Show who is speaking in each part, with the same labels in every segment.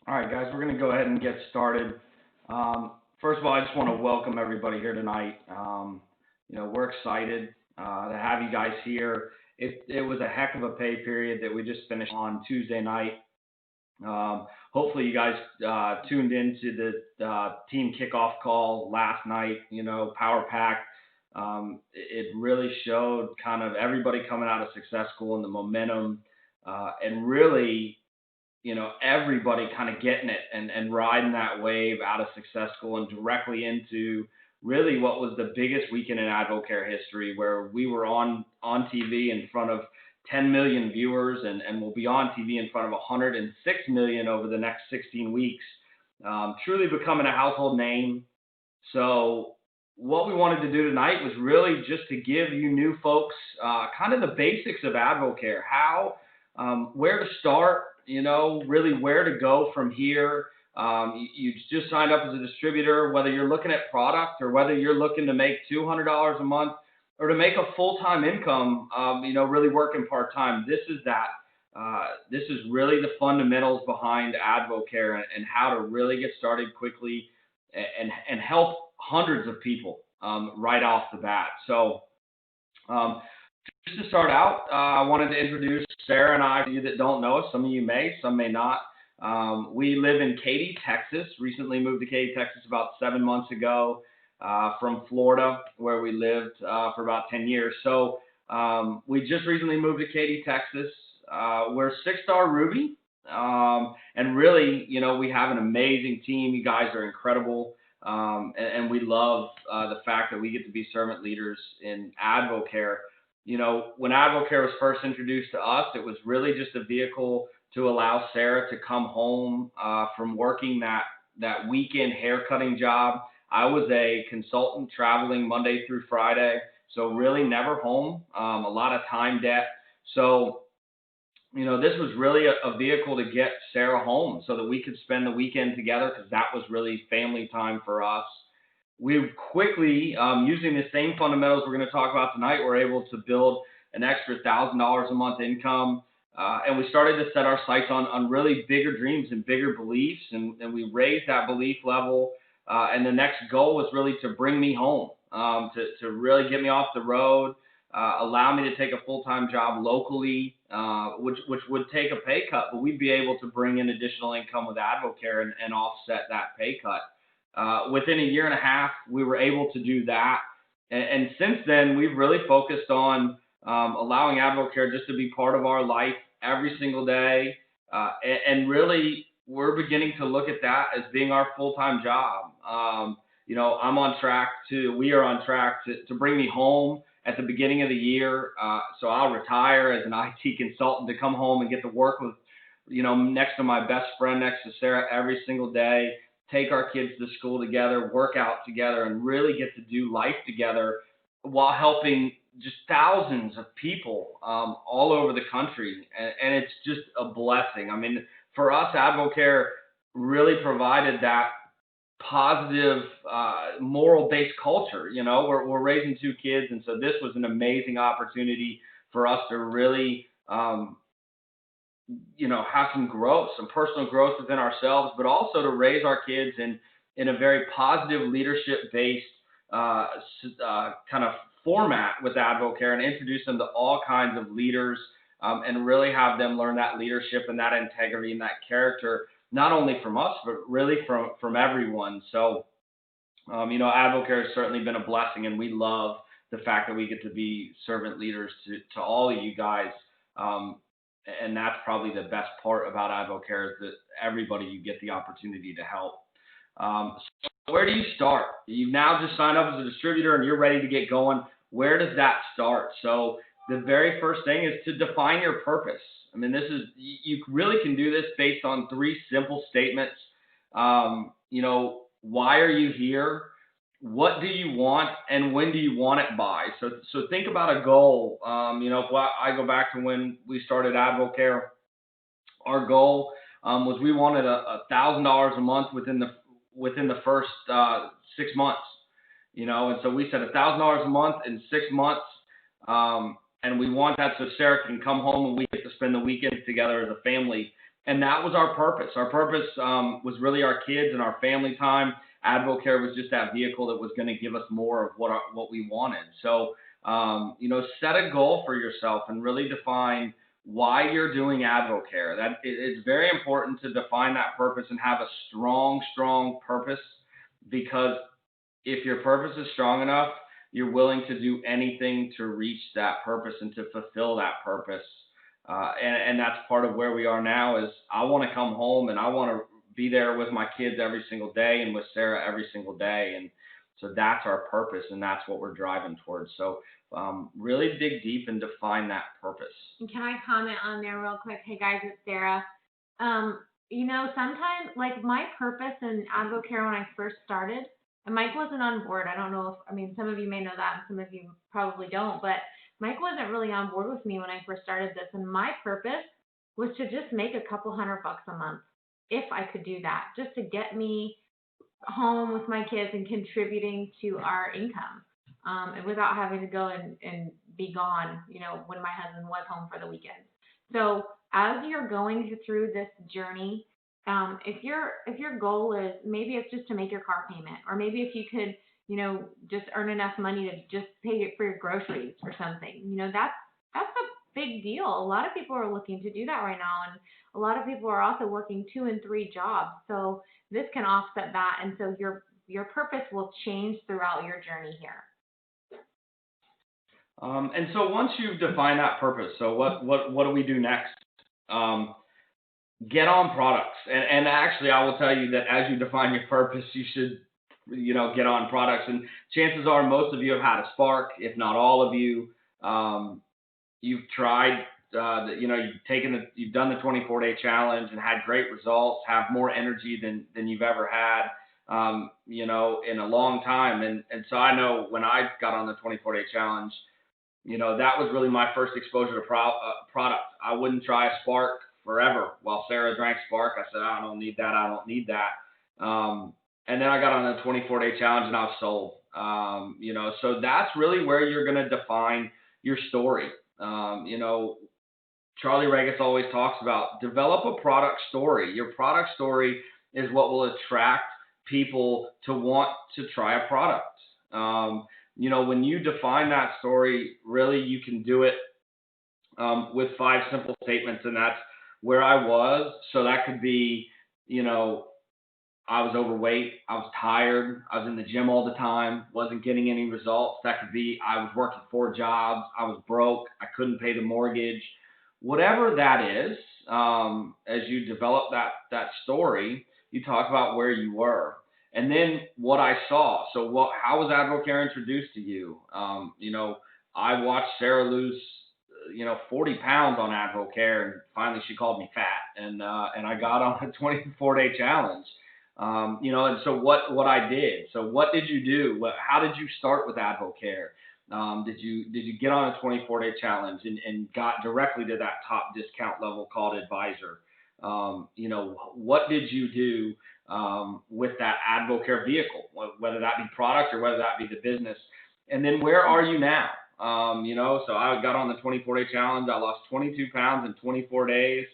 Speaker 1: All right, guys, we're going to go ahead and get started. First of all, I just want to welcome everybody here tonight. We're excited to have you guys here. It was a heck of a pay period that we just finished on Tuesday night. Hopefully, you guys tuned into the team kickoff call last night. Power Pack. It really showed kind of everybody coming out of Success School and the momentum, and really, everybody kind of getting it and riding that wave out of Success School and directly into really what was the biggest weekend in AdvoCare history, where we were on TV in front of 10 million viewers and we'll be on TV in front of 106 million over the next 16 weeks, truly becoming a household name. So what we wanted to do tonight was really just to give you new folks kind of the basics of AdvoCare, where to start, really where to go from here. You just signed up as a distributor, whether you're looking at product or whether you're looking to make $200 a month or to make a full-time income, really working part-time. This is really the fundamentals behind AdvoCare and how to really get started quickly and help hundreds of people right off the bat. So just to start out, I wanted to introduce Sarah and I to you that don't know us. Some of you may, some may not. We live in Katy, Texas. Recently moved to Katy, Texas about 7 months ago from Florida, where we lived for about 10 years. So we just recently moved to Katy, Texas. We're 6-star Ruby. And really, we have an amazing team. You guys are incredible. And we love the fact that we get to be servant leaders in AdvoCare. When AdvoCare was first introduced to us, it was really just a vehicle to allow Sarah to come home from working that weekend haircutting job. I was a consultant traveling Monday through Friday, so really never home, a lot of time debt. So, this was really a vehicle to get Sarah home so that we could spend the weekend together, because that was really family time for us. We quickly, using the same fundamentals we're going to talk about tonight, were able to build an extra $1,000 a month income. And we started to set our sights on really bigger dreams and bigger beliefs. And we raised that belief level. And the next goal was really to bring me home, to really get me off the road, allow me to take a full-time job locally, which would take a pay cut, but we'd be able to bring in additional income with AdvoCare and offset that pay cut. Within a year and a half, we were able to do that. And since then, we've really focused on allowing AdvoCare just to be part of our life every single day. And really, we're beginning to look at that as being our full-time job. We are on track to bring me home at the beginning of the year. So I'll retire as an IT consultant to come home and get to work with, next to my best friend, next to Sarah every single day, take our kids to school together, work out together, and really get to do life together while helping just thousands of people all over the country. And it's just a blessing. I mean, for us, AdvoCare really provided that positive, moral-based culture. We're raising 2 kids, and so this was an amazing opportunity for us to really have some growth, some personal growth within ourselves, but also to raise our kids in a very positive leadership-based kind of format with AdvoCare, and introduce them to all kinds of leaders, and really have them learn that leadership and that integrity and that character, not only from us, but really from everyone. So, AdvoCare has certainly been a blessing, and we love the fact that we get to be servant leaders to all of you guys. And that's probably the best part about AdvoCare, is that everybody you get the opportunity to help. So where do you start? You've now just signed up as a distributor and you're ready to get going. Where does that start? So the very first thing is to define your purpose. I mean, you really can do this based on 3 simple statements. Why are you here? What do you want, and when do you want it by? So think about a goal. If I go back to when we started AdvoCare, our goal was we wanted $1,000 a month within the first 6 months. And so we said $1,000 a month in 6 months, and we want that so Sarah can come home and we get to spend the weekend together as a family. And that was our purpose. Our purpose was really our kids and our family time. AdvoCare was just that vehicle that was going to give us more of what we wanted. So, set a goal for yourself and really define why you're doing AdvoCare. It's very important to define that purpose and have a strong purpose, because if your purpose is strong enough, you're willing to do anything to reach that purpose and to fulfill that purpose. And that's part of where we are now. Is I want to come home and I want to be there with my kids every single day and with Sarah every single day. And so that's our purpose, and that's what we're driving towards. So really dig deep and define that purpose.
Speaker 2: And can I comment on there real quick? Hey guys, it's Sarah. Sometimes, like, my purpose in AdvoCare when I first started, and Mike wasn't on board. I don't know if, some of you may know that and some of you probably don't, but Mike wasn't really on board with me when I first started this. And my purpose was to just make a couple $100 a month, if I could do that, just to get me home with my kids and contributing to our income, and without having to go and be gone, when my husband was home for the weekend. So as you're going through this journey, if your goal is, maybe it's just to make your car payment, or maybe if you could, just earn enough money to just pay for your groceries or something, that's a big deal. A lot of people are looking to do that right now, and a lot of people are also working 2 and 3 jobs. So this can offset that, and so your purpose will change throughout your journey here.
Speaker 1: And so once you've defined that purpose, so what do we do next? Get on products. And actually, I will tell you that as you define your purpose, you should, get on products. And chances are most of you have had a spark, if not all of you. You've tried, you've done the 24-day challenge and had great results, have more energy than you've ever had, in a long time. And so I know when I got on the 24-day challenge, that was really my first exposure to product. I wouldn't try a Spark forever. While Sarah drank Spark, I said, I don't need that. And then I got on the 24-day challenge and I was sold. So that's really where you're going to define your story. Charlie Regis always talks about develop a product story. Your product story is what will attract people to want to try a product. When you define that story, really you can do it with 5 simple statements, and that's where I was. So that could be, I was overweight, I was tired, I was in the gym all the time, wasn't getting any results. That could be I was working 4 jobs, I was broke, I couldn't pay the mortgage. Whatever that is, as you develop that story, you talk about where you were. And then what I saw. So how was AdvoCare introduced to you? I watched Sarah lose, 40 pounds on AdvoCare, and finally she called me fat, and I got on a 24-day challenge. And so what I did. So what did you do? How did you start with AdvoCare? Did you get on a 24-day challenge and got directly to that top discount level called Advisor? What did you do with that AdvoCare vehicle, whether that be product or whether that be the business? And then where are you now? So I got on the 24-day challenge. I lost 22 pounds in 24 days,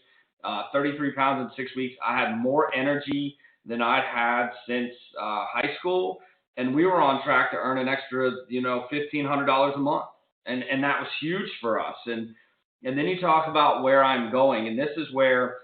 Speaker 1: 33 pounds in 6 weeks. I had more energy than I'd had since high school. And we were on track to earn an extra, $1,500 a month. And that was huge for us. And then you talk about where I'm going. And this is where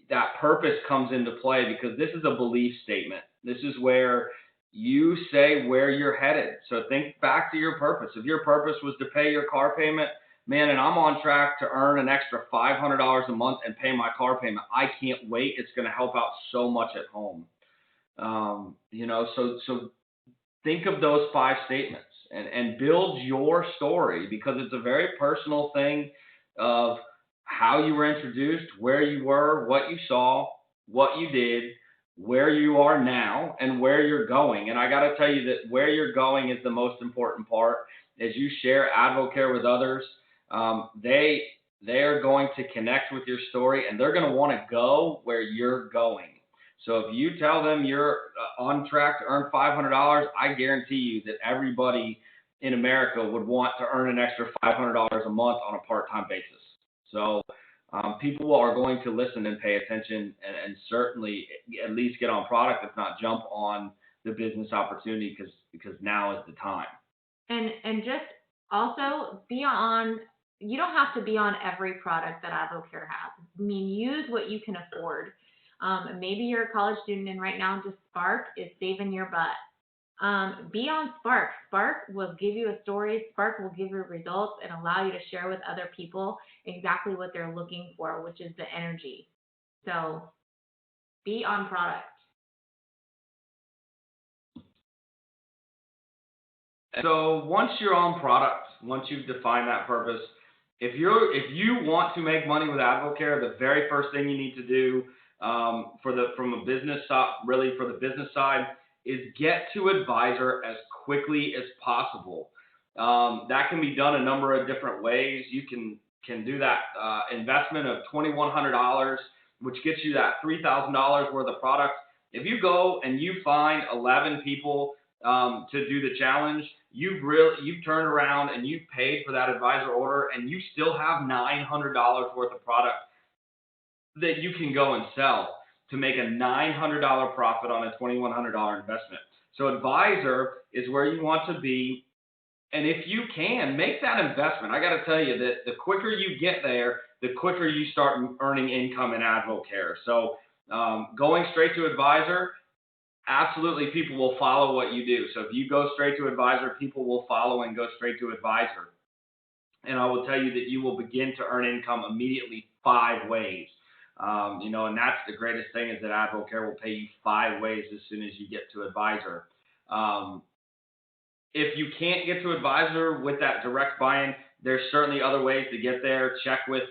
Speaker 1: that purpose comes into play, because this is a belief statement. This is where you say where you're headed. So think back to your purpose. If your purpose was to pay your car payment, man, and I'm on track to earn an extra $500 a month and pay my car payment, I can't wait. It's going to help out so much at home. So think of those 5 statements and build your story, because it's a very personal thing of how you were introduced, where you were, what you saw, what you did, where you are now, and where you're going. And I got to tell you that where you're going is the most important part. As you share AdvoCare with others, they are going to connect with your story, and they're going to want to go where you're going. So if you tell them you're on track to earn $500, I guarantee you that everybody in America would want to earn an extra $500 a month on a part-time basis. So people are going to listen and pay attention and certainly at least get on product, if not jump on the business opportunity because now is the time.
Speaker 2: And just also be on, you don't have to be on every product that AdvoCare has. I mean, use what you can afford. Maybe you're a college student and right now just Spark is saving your butt. Be on Spark. Spark will give you a story. Spark will give you results and allow you to share with other people exactly what they're looking for, which is the energy. So be on product.
Speaker 1: So once you're on product, once you've defined that purpose, if you want to make money with AdvoCare, the very first thing you need to do from a business side, really for the business side, is get to advisor as quickly as possible. That can be done a number of different ways. You can do that investment of $2,100, which gets you that $3,000 worth of products. If you go and you find 11 people to do the challenge, you've turned around and you've paid for that advisor order, and you still have $900 worth of product that you can go and sell to make a $900 profit on a $2,100 investment. So advisor is where you want to be, and if you can make that investment, I got to tell you that the quicker you get there, the quicker you start earning income in AdvoCare. So going straight to advisor, absolutely, people will follow what you do. So if you go straight to advisor, people will follow and go straight to advisor. And I will tell you that you will begin to earn income immediately 5 ways. And that's the greatest thing, is that AdvoCare will pay you 5 ways as soon as you get to advisor. If you can't get to advisor with that direct buy-in, there's certainly other ways to get there. Check with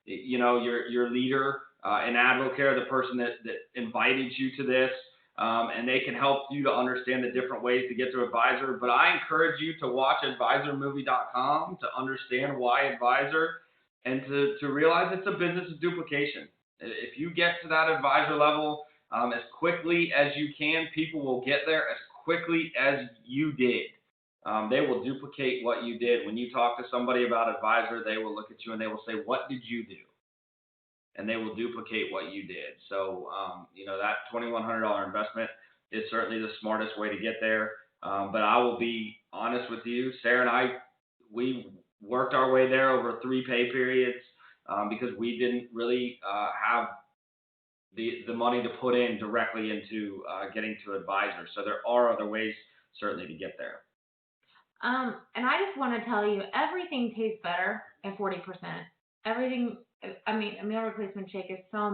Speaker 1: your leader in AdvoCare, the person that invited you to this. And they can help you to understand the different ways to get to advisor. But I encourage you to watch advisormovie.com to understand why advisor, and to realize it's a business of duplication. If you get to that advisor level as quickly as you can, people will get there as quickly as you did. They will duplicate what you did. When you talk to somebody about advisor, they will look at you and they will say, "What did you do?" And they will duplicate what you did. So, that $2,100 investment is certainly the smartest way to get there. But I will be honest with you, Sarah and I, we worked our way there over 3 pay periods because we didn't really have the money to put in directly into getting to advisor. So there are other ways certainly to get there.
Speaker 2: And I just want to tell you, everything tastes better at 40%. Everything. I mean, a meal replacement shake tastes so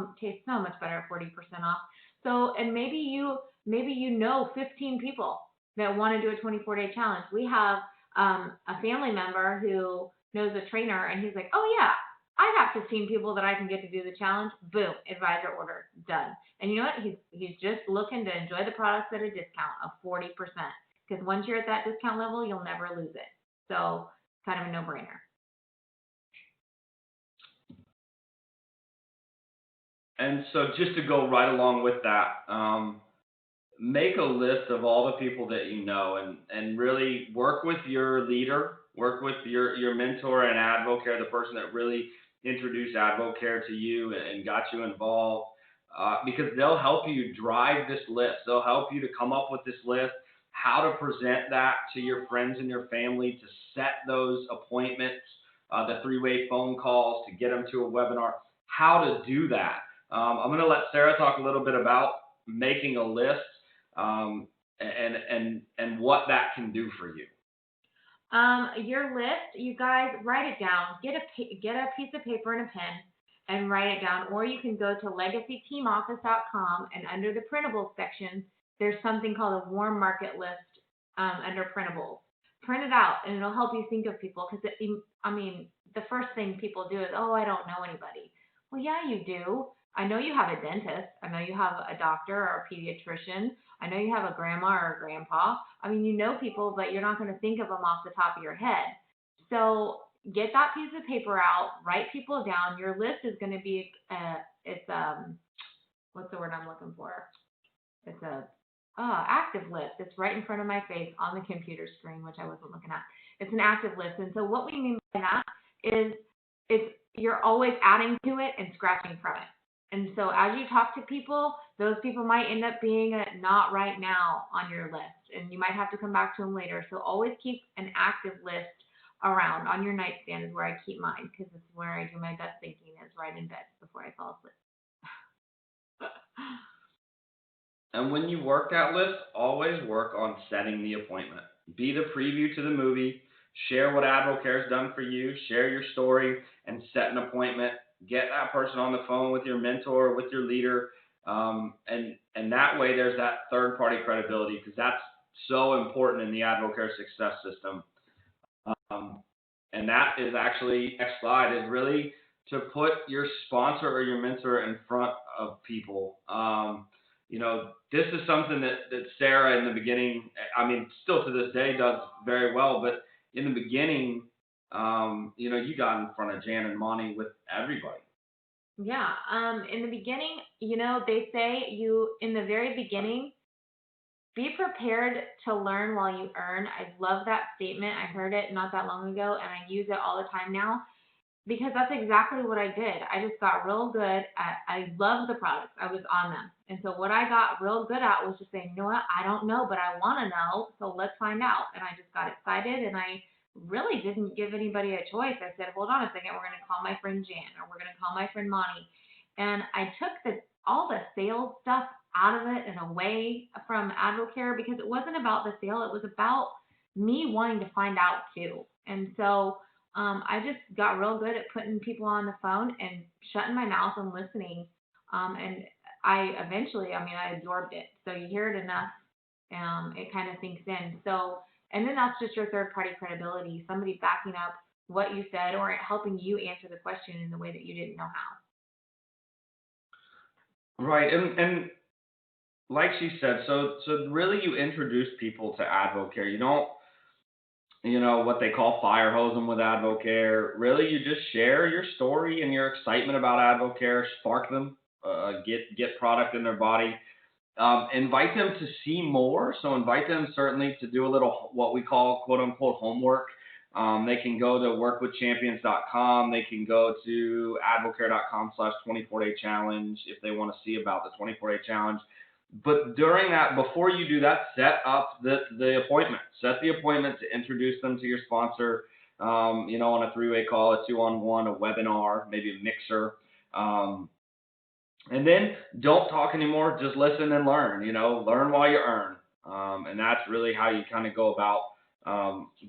Speaker 2: much better at 40% off. So, and maybe you know 15 people that want to do a 24-day challenge. We have a family member who knows a trainer, and he's like, "Oh yeah, I got 15 people that I can get to do the challenge." Boom, advisor order done. And you know what? He's just looking to enjoy the products at a discount of 40%. Because once you're at that discount level, you'll never lose it. So, kind of a no-brainer.
Speaker 1: And so just to go right along with that, make a list of all the people that you know, and really work with your leader, work with your mentor in AdvoCare, the person that really introduced AdvoCare to you and got you involved, because they'll help you drive this list. They'll help you to come up with this list, how to present that to your friends and your family, to set those appointments, the 3-way phone calls, to get them to a webinar, how to do that. I'm going to let Sarah talk a little bit about making a list and what that can do for you.
Speaker 2: Your list, you guys, write it down. Get a piece of paper and a pen and write it down. Or you can go to legacyteamoffice.com, and under the printables section, there's something called a warm market list under printables. Print it out, and it'll help you think of people. Because the first thing people do is, "Oh, I don't know anybody." Well, yeah, you do. I know you have a dentist. I know you have a doctor or a pediatrician. I know you have a grandma or a grandpa. I mean, you know people, but you're not going to think of them off the top of your head. So get that piece of paper out, write people down. Your list is going to be, what's the word I'm looking for? It's active list. It's right in front of my face on the computer screen, which I wasn't looking at. It's an active list. And so what we mean by that is it's you're always adding to it and scratching from it. And so as you talk to people, those people might end up being a not right now on your list, and you might have to come back to them later. So always keep an active list around on your nightstand is where I keep mine, because it's where I do my best thinking, is right in bed before I fall asleep.
Speaker 1: And when you work that list, always work on setting the appointment. Be the preview to the movie. Share what AdvoCare has done for you. Share your story and set an appointment. Get that person on the phone with your mentor, with your leader. And that way there's that third-party credibility, because that's so important in the AdvoCare success system. And that is actually, next slide, is really to put your sponsor or your mentor in front of people. This is something that Sarah in the beginning, I mean, still to this day does very well, but in the beginning, you got in front of Jan and Monty with everybody.
Speaker 2: Yeah. In the beginning, they say in the very beginning, be prepared to learn while you earn. I love that statement. I heard it not that long ago, and I use it all the time now, because that's exactly what I did. I just got real good I love the products. I was on them. And so what I got real good at was just saying, you know what, I don't know, but I want to know, so let's find out. And I just got excited, and I really didn't give anybody a choice. I said, hold on a second, we're going to call my friend Jan, or we're going to call my friend Monty. And I took all the sales stuff out of it and away from AdvoCare, because it wasn't about the sale. It was about me wanting to find out too. And so I just got real good at putting people on the phone and shutting my mouth and listening. And I absorbed it. So you hear it enough, it kind of sinks in. So, and then that's just your third party credibility, somebody backing up what you said or helping you answer the question in the way that you didn't know how.
Speaker 1: Right. And like she said, so really you introduce people to AdvoCare. You don't, what they call fire hose them with AdvoCare. Really, you just share your story and your excitement about AdvoCare, spark them, get product in their body, invite them to see more. So invite them certainly to do a little what we call quote unquote homework. They can go to workwithchampions.com. They can go to advocare.com/24-day challenge if they want to see about the 24-day challenge. But during that, before you do that, set up the appointment. Set the appointment to introduce them to your sponsor, on a 3-way call, a 2-on-1, a webinar, maybe a mixer. And then don't talk anymore. Just listen and learn. Learn while you earn. And that's really how you kind of go about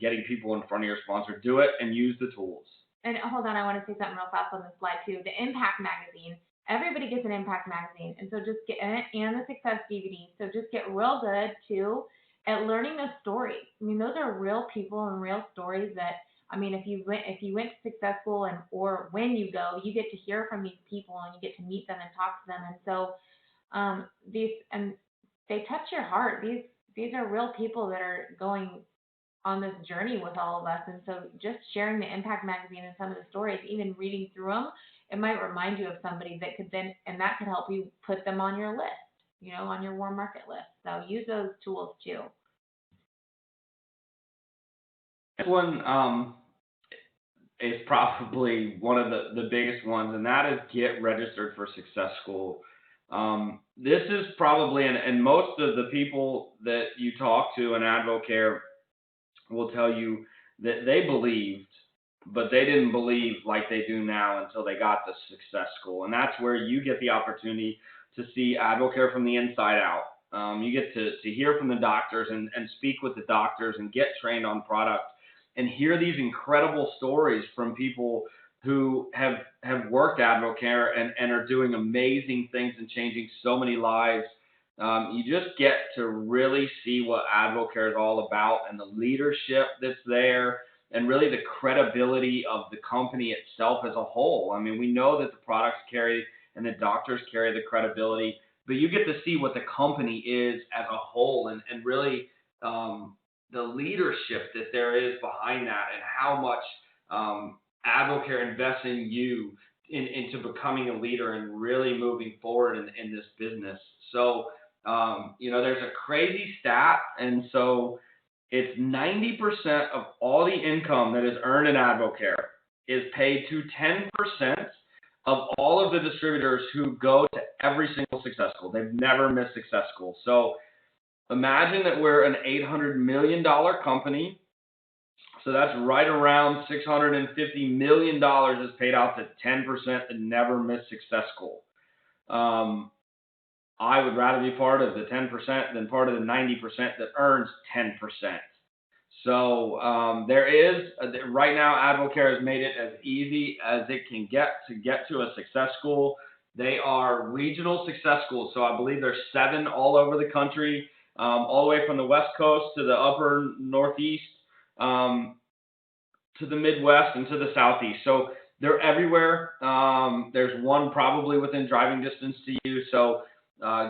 Speaker 1: getting people in front of your sponsor. Do it and use the tools.
Speaker 2: And hold on, I want to say something real fast on this slide too. The Impact Magazine. Everybody gets an Impact Magazine, and so just get and the Success DVD. So just get real good too at learning those stories. I mean, those are real people and real stories that, I mean, if you went to Success School or when you go, you get to hear from these people and you get to meet them and talk to them. And so they touch your heart. These are real people that are going on this journey with all of us. And so just sharing the Impact Magazine and some of the stories, even reading through them, it might remind you of somebody that could help you put them on your list, on your warm market list. So use those tools too.
Speaker 1: This one is probably one of the biggest ones, and that is get registered for Success School. This is probably, and most of the people that you talk to in AdvoCare will tell you that they believed, but they didn't believe like they do now until they got to Success School. And that's where you get the opportunity to see AdvoCare from the inside out. You get to hear from the doctors and speak with the doctors and get trained on product and hear these incredible stories from people who have worked AdvoCare and are doing amazing things and changing so many lives. You just get to really see what AdvoCare is all about and the leadership that's there and really the credibility of the company itself as a whole. I mean, we know that the products carry and the doctors carry the credibility, but you get to see what the company is as a whole and really the leadership that there is behind that and how much AdvoCare invests in you into becoming a leader and really moving forward in this business. So, there's a crazy stat, and so it's 90% of all the income that is earned in AdvoCare is paid to 10% of all of the distributors who go to every single Success School. They've never missed Success School. So imagine that we're an $800 million company. So that's right around $650 million is paid out to 10% that never miss Success School. I would rather be part of the 10% than part of the 90% that earns 10%. So there is, right now, AdvoCare has made it as easy as it can get to a Success School. They are regional Success Schools. So I believe there's 7 all over the country, all the way from the West Coast to the upper Northeast, to the Midwest and to the Southeast. So they're everywhere. There's one probably within driving distance to you. So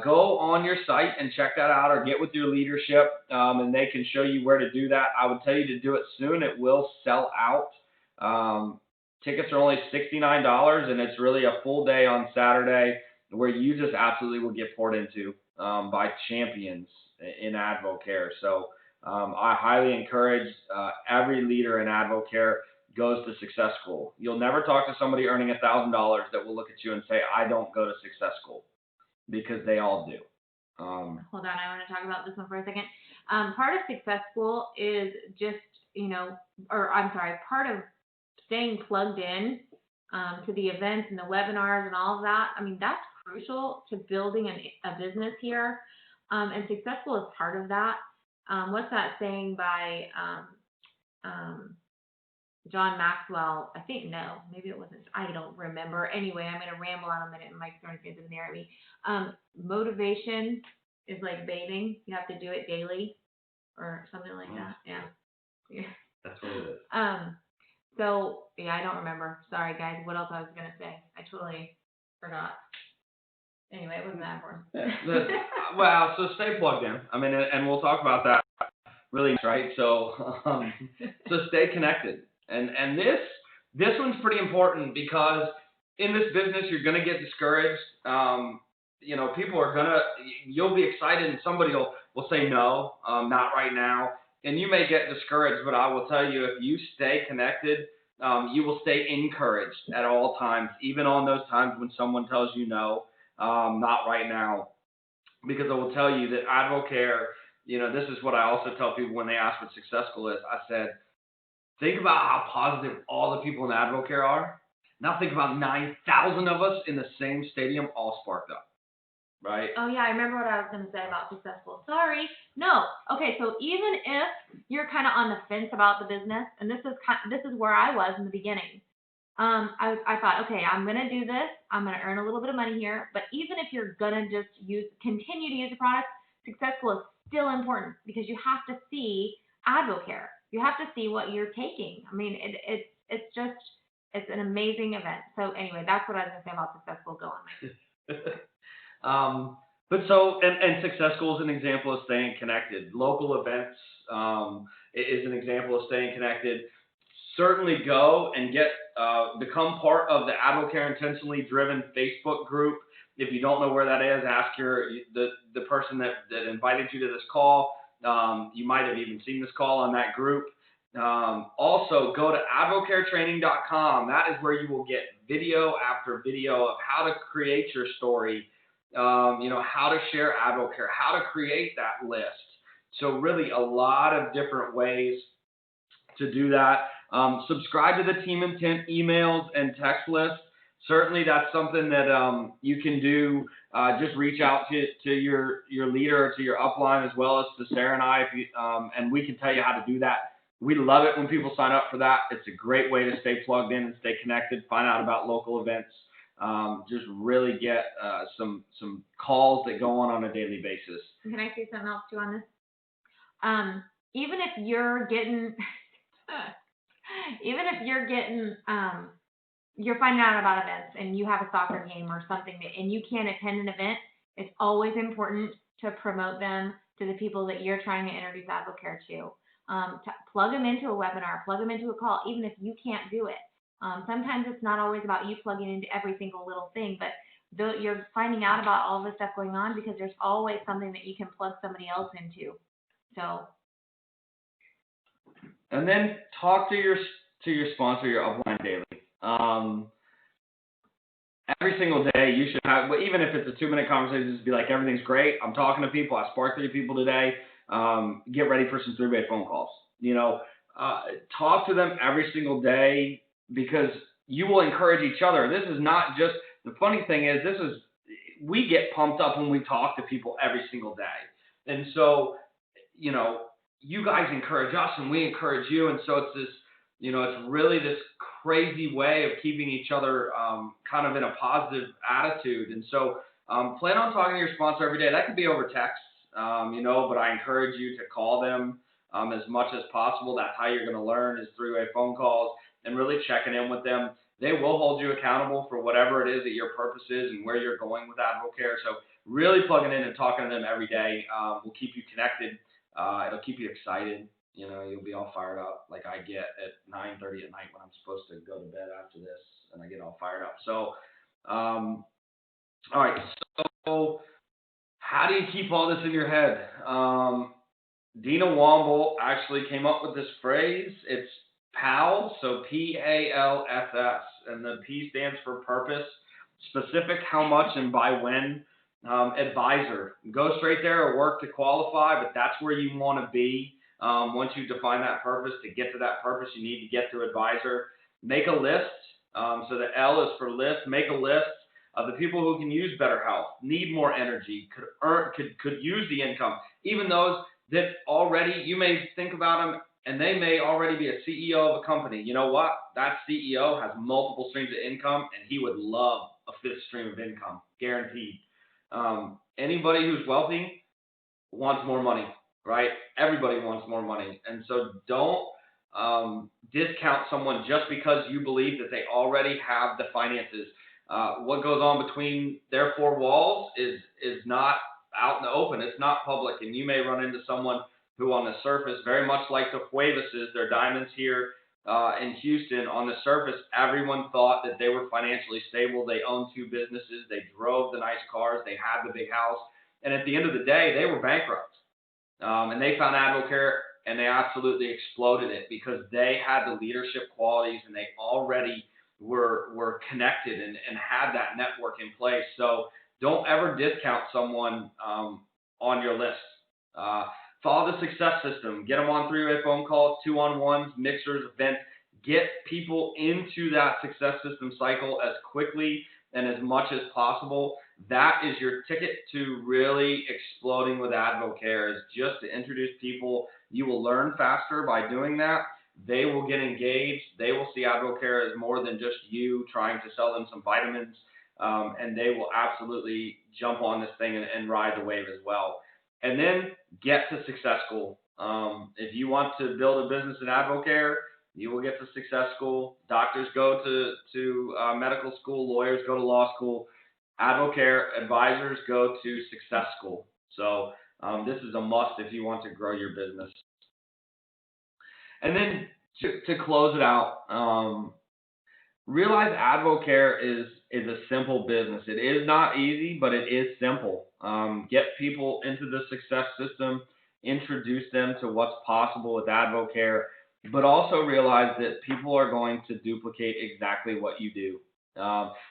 Speaker 1: go on your site and check that out, or get with your leadership, and they can show you where to do that. I would tell you to do it soon. It will sell out. Tickets are only $69, and it's really a full day on Saturday where you just absolutely will get poured into by champions in AdvoCare. So I highly encourage every leader in AdvoCare goes to Success School. You'll never talk to somebody earning $1,000 that will look at you and say, I don't go to Success School, because they all do.
Speaker 2: Hold on, I want to talk about this one for a second. Part of Success School is just, part of staying plugged in to the events and the webinars and all of that. I mean, that's crucial to building a business here. And Success School is part of that. What's that saying by John Maxwell? I think, no, maybe it wasn't. I don't remember. Anyway, I'm going to ramble on a minute and Mike's throwing kids in the air at me. Motivation is like bathing. You have to do it daily or something like that. Yeah.
Speaker 1: That's what it is.
Speaker 2: So, yeah, I don't remember. Sorry, guys. What else I was going to say? I totally forgot. Anyway, it wasn't that important.
Speaker 1: Well, so stay plugged in. I mean, and we'll talk about that really, right? So, so stay connected. And this one's pretty important, because in this business, you're going to get discouraged. People are you'll be excited and somebody will say no, not right now. And you may get discouraged, but I will tell you, if you stay connected, you will stay encouraged at all times, even on those times when someone tells you no, not right now. Because I will tell you that AdvoCare, this is what I also tell people when they ask what Success School is. I said, think about how positive all the people in AdvoCare are. Now think about 9,000 of us in the same stadium all sparked up, right?
Speaker 2: Oh, yeah, I remember what I was going to say about Success School. Sorry. No. Okay, so even if you're kind of on the fence about the business, and this is where I was in the beginning, I thought, okay, I'm going to do this. I'm going to earn a little bit of money here. But even if you're going to just continue to use the product, Success School is still important, because you have to see AdvoCare. You have to see what you're taking. I mean, it's an amazing event. So anyway, that's what I was going to say about Success School. Go on, Mike.
Speaker 1: But so, and Success School is an example of staying connected. Local events is an example of staying connected. Certainly go and become part of the AdvoCare Intentionally Driven Facebook group. If you don't know where that is, ask the person that invited you to this call. You might have even seen this call on that group. Also, go to advocaretraining.com. That is where you will get video after video of how to create your story, how to share AdvoCare, how to create that list. So really a lot of different ways to do that. Subscribe to the Team Intent emails and text list. Certainly that's something that you can do. Just reach out to your leader or to your upline, as well as to Sarah and I, and we can tell you how to do that. We love it when people sign up for that. It's a great way to stay plugged in and stay connected, find out about local events, just really get some calls that go on a daily basis.
Speaker 2: Can I say something else too on this? Even if you're getting, you're finding out about events and you have a soccer game or something and you can't attend an event, it's always important to promote them to the people that you're trying to introduce AdvoCare to. Plug them into a webinar, plug them into a call, even if you can't do it. Sometimes it's not always about you plugging into every single little thing, but you're finding out about all this stuff going on because there's always something that you can plug somebody else into. So. And
Speaker 1: then talk to your sponsor, your upline daily. Every single day you should have, even if it's a 2-minute conversation, just be like, everything's great. I'm talking to people. I sparked 3 people today. Get ready for some 3-way phone calls. Talk to them every single day, because you will encourage each other. This is not just, the funny thing is, we get pumped up when we talk to people every single day. And so, you guys encourage us and we encourage you. And so it's this, it's really this crazy way of keeping each other kind of in a positive attitude. And so plan on talking to your sponsor every day. That could be over text, but I encourage you to call them as much as possible. That's how you're going to learn, is 3-way phone calls and really checking in with them. They will hold you accountable for whatever it is that your purpose is and where you're going with AdvoCare. So really plugging in and talking to them every day will keep you connected. It'll keep you excited. You'll be all fired up like I get at 9:30 at night when I'm supposed to go to bed after this, and I get all fired up. So, all right. So how do you keep all this in your head? Dina Womble actually came up with this phrase. It's PALS, so PALSS, and the P stands for purpose, specific, how much, and by when. Advisor. Go straight there or work to qualify, but that's where you want to be. Once you define that purpose, to get to that purpose, you need to get to advisor. Make a list. So the L is for list. Make a list of the people who can use better health, need more energy, could use the income. Even those that already, you may think about them and they may already be a CEO of a company. You know what? That CEO has multiple streams of income and he would love a 5th stream of income, guaranteed. Anybody who's wealthy wants more money, right? Everybody wants more money. And so don't discount someone just because you believe that they already have the finances. What goes on between their 4 walls is not out in the open. It's not public. And you may run into someone who on the surface, very much like the Cuevases, their diamonds here in Houston, on the surface, everyone thought that they were financially stable. They owned 2 businesses. They drove the nice cars. They had the big house. And at the end of the day, they were bankrupt. And they found AdvoCare and they absolutely exploded it because they had the leadership qualities and they already were connected and had that network in place. So don't ever discount someone on your list. Follow the success system. Get them on 3-way phone calls, 2-on-1s, mixers, events. Get people into that success system cycle as quickly and as much as possible. That is your ticket to really exploding with AdvoCare, is just to introduce people. You will learn faster by doing that. They will get engaged. They will see AdvoCare as more than just you trying to sell them some vitamins, and they will absolutely jump on this thing and ride the wave as well. And then get to Success School. If you want to build a business in AdvoCare, you will get to Success School. Doctors go to medical school. Lawyers go to law school. AdvoCare advisors go to Success School. So this is a must if you want to grow your business. And then to close it out, realize AdvoCare is a simple business. It is not easy, but it is simple. Get people into the success system, introduce them to what's possible with AdvoCare, but also realize that people are going to duplicate exactly what you do.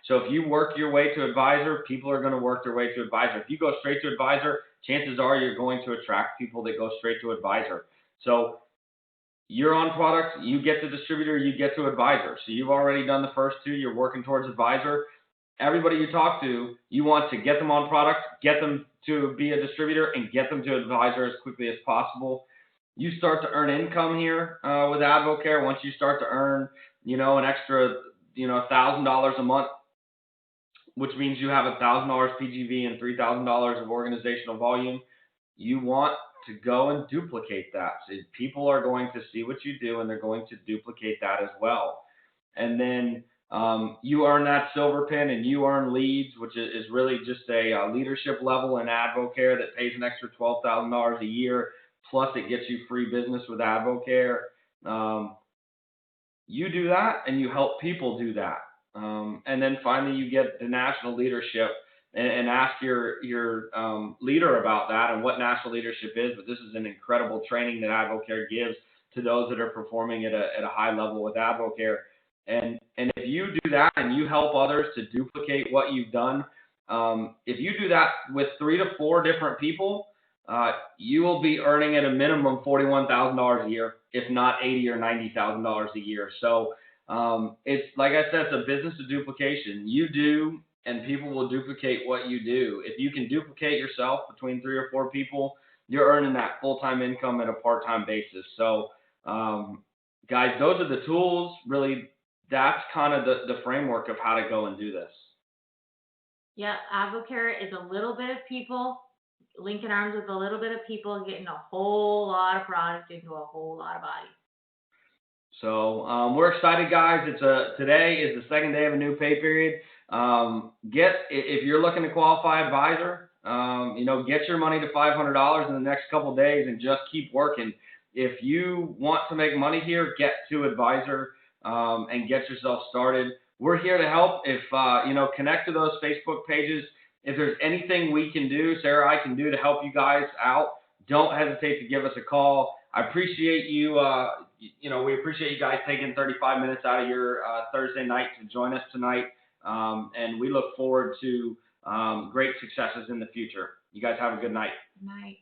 Speaker 1: So if you work your way to advisor, people are going to work their way to advisor. If you go straight to advisor, chances are you're going to attract people that go straight to advisor. So you're on product, you get to distributor, you get to advisor. So you've already done the first 2, you're working towards advisor. Everybody you talk to, you want to get them on product, get them to be a distributor, and get them to advisor as quickly as possible. You start to earn income here with AdvoCare. Once you start to earn, an extra, $1,000 a month, which means you have $1,000 PGV and $3,000 of organizational volume. You want to go and duplicate that. So people are going to see what you do and they're going to duplicate that as well. And then you earn that silver pin and you earn leads, which is really just a leadership level in AdvoCare that pays an extra $12,000 a year. Plus it gets you free business with AdvoCare. You do that and you help people do that. And then finally you get the national leadership and ask your leader about that and what national leadership is. But this is an incredible training that AdvoCare gives to those that are performing at a high level with AdvoCare. And if you do that and you help others to duplicate what you've done, if you do that with 3 to 4 different people, you will be earning at a minimum $41,000 a year, if not $80,000 or $90,000 a year. So it's like I said, it's a business of duplication. You do, and people will duplicate what you do. If you can duplicate yourself between 3 or 4 people, you're earning that full-time income at a part-time basis. So, guys, those are the tools. Really, that's kind of the framework of how to go and do this.
Speaker 2: Yeah, AdvoCare is a little bit of people linking arms with a little bit of people, getting a whole lot of product into a whole lot of bodies.
Speaker 1: So we're excited, guys. Today is the second day of a new pay period. If you're looking to qualify advisor, get your money to $500 in the next couple of days and just keep working. If you want to make money here, get to advisor and get yourself started. We're here to help. If connect to those Facebook pages. If there's anything we can do, Sarah, I can do to help you guys out, don't hesitate to give us a call. I appreciate you. We appreciate you guys taking 35 minutes out of your Thursday night to join us tonight, and we look forward to great successes in the future. You guys have a good night.
Speaker 2: Good night.